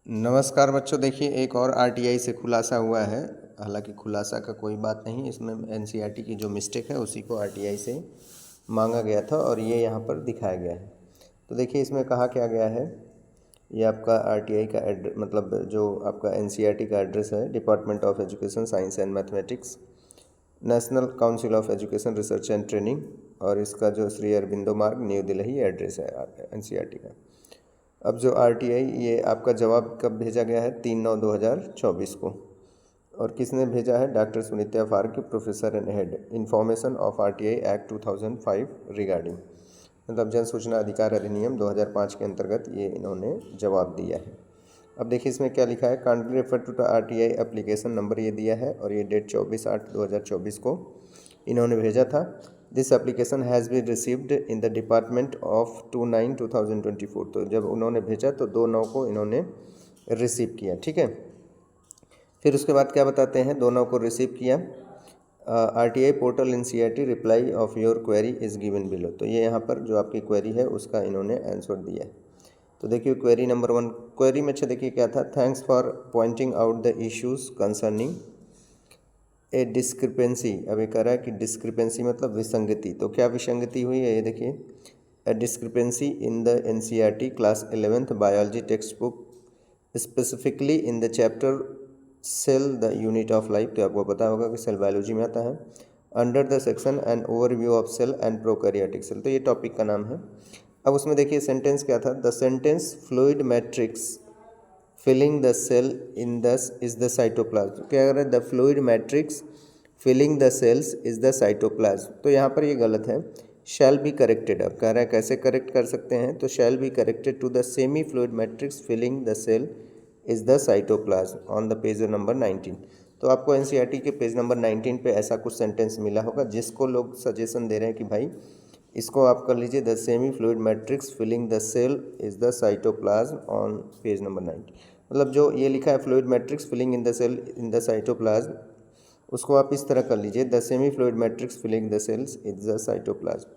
नमस्कार बच्चों, देखिए एक और आरटीआई से खुलासा हुआ है। हालांकि खुलासा का कोई बात नहीं, इसमें एनसीईआरटी की जो मिस्टेक है उसी को आरटीआई से मांगा गया था और ये यहाँ पर दिखाया गया है। तो देखिए इसमें कहा क्या गया है, ये आपका आरटीआई का मतलब जो आपका एनसीईआरटी का एड्रेस है, department of education science and mathematics, national council of education research and training, और इसका जो श्री अरबिंदो मार्ग न्यू दिल्ली एड्रेस है एनसीईआरटी का। अब जो आरटीआई, ये आपका जवाब कब भेजा गया है? 3/9/2024 को। और किसने भेजा है? डॉक्टर सुनीता फार्क, professor and head information of RTI act 2005 regarding, मतलब जन सूचना अधिकार अधिनियम 2005 के अंतर्गत ये इन्होंने जवाब दिया है। अब देखिए इसमें क्या लिखा है, kindly refer to the RTI application number ये दिया है और ये डेट 24/8/2024 को इन्होंने भेजा था। This application has been received in the department of 2/9/2024। तो जब उन्होंने भेजा तो 2/9 को इन्होंने रिसीव किया, ठीक है। फिर उसके बाद क्या बताते हैं, 2/9 को रिसीव किया। RTI portal NCERT reply off your query is given below. तो ये यहाँ पर जो आपकी क्वेरी है उसका इन्होंने आंसर दिया है। तो देखिए क्वेरी नंबर 1, क्वेरी में अच्छा देखिए क्या था, thanks for pointing out the issues concerning A discrepancy. अब ये कह रहा है कि डिस्क्रिपेंसी मतलब विसंगति। तो क्या विसंगति हुई है, ये देखिए, a discrepancy in the NCERT class 11th biology text book specifically in the chapter cell the unit of life. तो आपको पता होगा कि सेल बायोलॉजी में आता है। Under the section and overview of cell and prokaryotic cell, तो ये टॉपिक का नाम है। अब उसमें देखिए सेंटेंस क्या था, the sentence fluid matrix filling the cell in this is the cytoplasm. क्या कह रहा है, the fluid matrix filling the cells is the cytoplasm. तो यहाँ पर ये गलत है, शैल बी करेक्टेड। अब कह रहा है कैसे करेक्ट कर सकते हैं, तो shall be corrected to the semi fluid matrix filling the cell is the cytoplasm on the page number 19। तो आपको एनसीईआरटी के पेज नंबर 19 पे ऐसा कुछ सेंटेंस मिला होगा जिसको लोग सजेशन दे रहे हैं कि भाई इसको आप कर लीजिए, the semi fluid matrix filling the cell is the cytoplasm on page number 90। मतलब जो ये लिखा है fluid matrix filling in the cell in the cytoplasm, उसको आप इस तरह कर लीजिए, the semi fluid matrix filling the cells is the cytoplasm.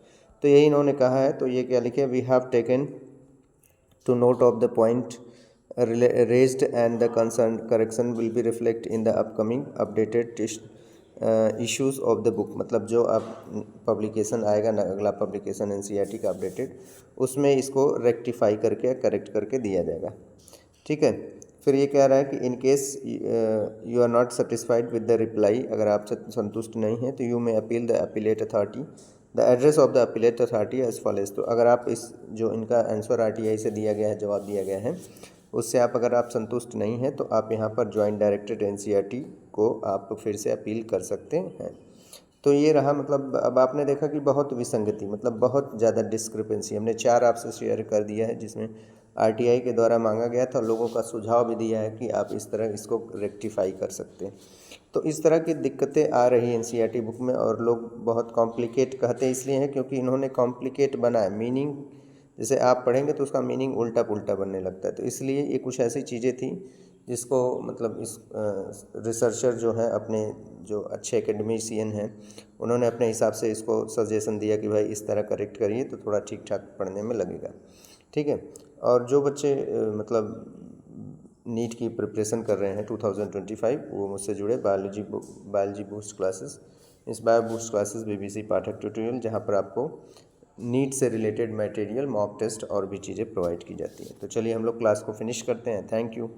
तो यही इन्होंने कहा है। तो ये क्या लिखे, we have taken to note of the point raised and the concerned correction will be reflect in the upcoming updated issues of the book. मतलब जो अब पब्लिकेशन आएगा ना, अगला पब्लिकेशन एनसीईआरटी का अपडेटेड, उसमें इसको रेक्टिफाई करके करेक्ट करके दिया जाएगा, ठीक है। फिर ये कह रहा है कि in case you are not satisfied with the reply, अगर आप संतुष्ट नहीं हैं तो you may appeal the appellate authority. The address of the appellate authority as follows. तो अगर आप इस जो इनका आंसर आरटीआई से दिया गया है, जवाब दिया गया है, उससे आप अगर आप संतुष्ट नहीं हैं तो आप यहाँ पर ज्वाइंट डायरेक्टरेट एनसीईआरटी को आप फिर से अपील कर सकते हैं। तो ये रहा, मतलब अब आपने देखा कि बहुत विसंगति, मतलब बहुत ज़्यादा डिस्क्रिपेंसी हमने 4 आपसे शेयर कर दिया है, जिसमें आरटीआई के द्वारा मांगा गया था। लोगों का सुझाव भी दिया है कि आप इस तरह इसको रेक्टिफाई कर सकते हैं। तो इस तरह की दिक्कतें आ रही हैं एनसीईआरटी बुक में, और लोग बहुत कॉम्प्लिकेट कहते इसलिए हैं क्योंकि इन्होंने कॉम्प्लिकेट बनाया। मीनिंग जैसे आप पढ़ेंगे तो उसका मीनिंग उल्टा पुल्टा बनने लगता है। तो इसलिए ये कुछ ऐसी चीज़ें थी जिसको मतलब इस रिसर्चर जो है, अपने जो अच्छे एकेडमिशियन हैं, उन्होंने अपने हिसाब से इसको सजेशन दिया कि भाई इस तरह करेक्ट करिए तो थोड़ा ठीक ठाक पढ़ने में लगेगा, ठीक है। और जो बच्चे मतलब नीट की प्रिपरेशन कर रहे हैं 2025, वो मुझसे जुड़े बायोलॉजी बूस्ट क्लासेस, इस बायो बूस्ट क्लासेस बीबीसी पाठक ट्यूटोरियल, जहाँ पर आपको नीट से रिलेटेड मटेरियल, मॉक टेस्ट और भी चीज़ें प्रोवाइड की जाती हैं। तो चलिए हम लोग क्लास को फिनिश करते हैं। Thank you.